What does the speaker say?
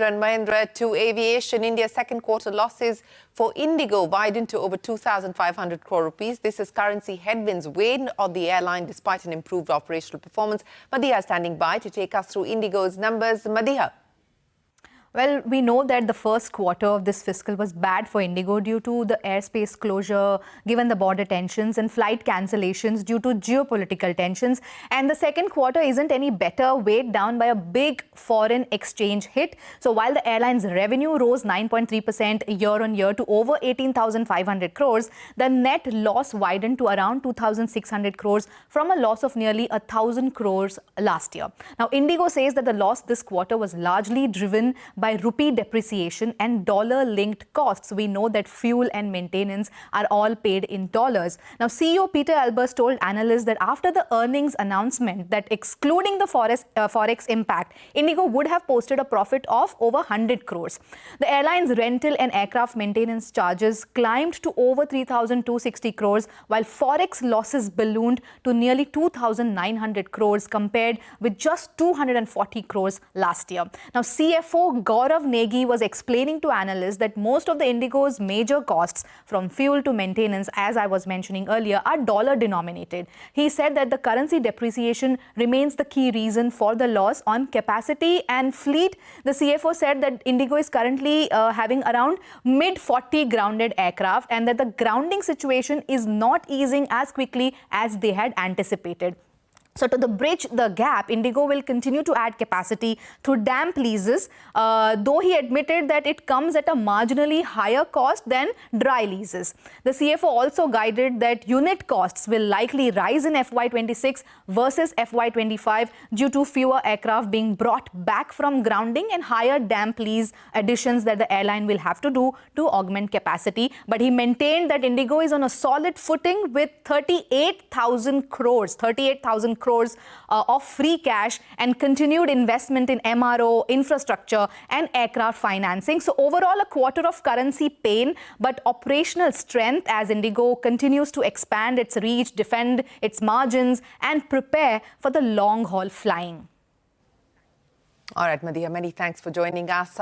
And Mahindra to Aviation, India's second quarter losses for IndiGo widened to over 2,500 crore rupees. This is currency headwinds weighed on the airline despite an improved operational performance. Madiha standing by to take us through IndiGo's numbers. Madiha. Well, we know that the first quarter of this fiscal was bad for IndiGo due to the airspace closure, given the border tensions and flight cancellations due to geopolitical tensions. And the second quarter isn't any better, weighed down by a big foreign exchange hit. So while the airline's revenue rose 9.3% year-on-year to over 18,500 crores, the net loss widened to around 2,600 crores from a loss of nearly 1,000 crores last year. Now, IndiGo says that the loss this quarter was largely driven by rupee depreciation and dollar-linked costs. We know that fuel and maintenance are all paid in dollars. Now, CEO Peter Albers told analysts that after the earnings announcement that excluding the forex impact, IndiGo would have posted a profit of over 100 crores. The airline's rental and aircraft maintenance charges climbed to over 3,260 crores, while forex losses ballooned to nearly 2,900 crores compared with just 240 crores last year. Now, CFO Gaurav Negi was explaining to analysts that most of the IndiGo's major costs, from fuel to maintenance, as I was mentioning earlier, are dollar denominated. He said that the currency depreciation remains the key reason for the loss on capacity and fleet. The CFO said that IndiGo is currently having around mid-40 grounded aircraft and that the grounding situation is not easing as quickly as they had anticipated. So to bridge the gap, IndiGo will continue to add capacity through damp leases, though he admitted that it comes at a marginally higher cost than dry leases. The CFO also guided that unit costs will likely rise in FY26 versus FY25 due to fewer aircraft being brought back from grounding and higher damp lease additions that the airline will have to do to augment capacity. But he maintained that IndiGo is on a solid footing with 38,000 crores of free cash and continued investment in MRO, infrastructure and aircraft financing. So overall, a quarter of currency pain, but operational strength as IndiGo continues to expand its reach, defend its margins and prepare for the long-haul flying. All right, Madiha, many thanks for joining us.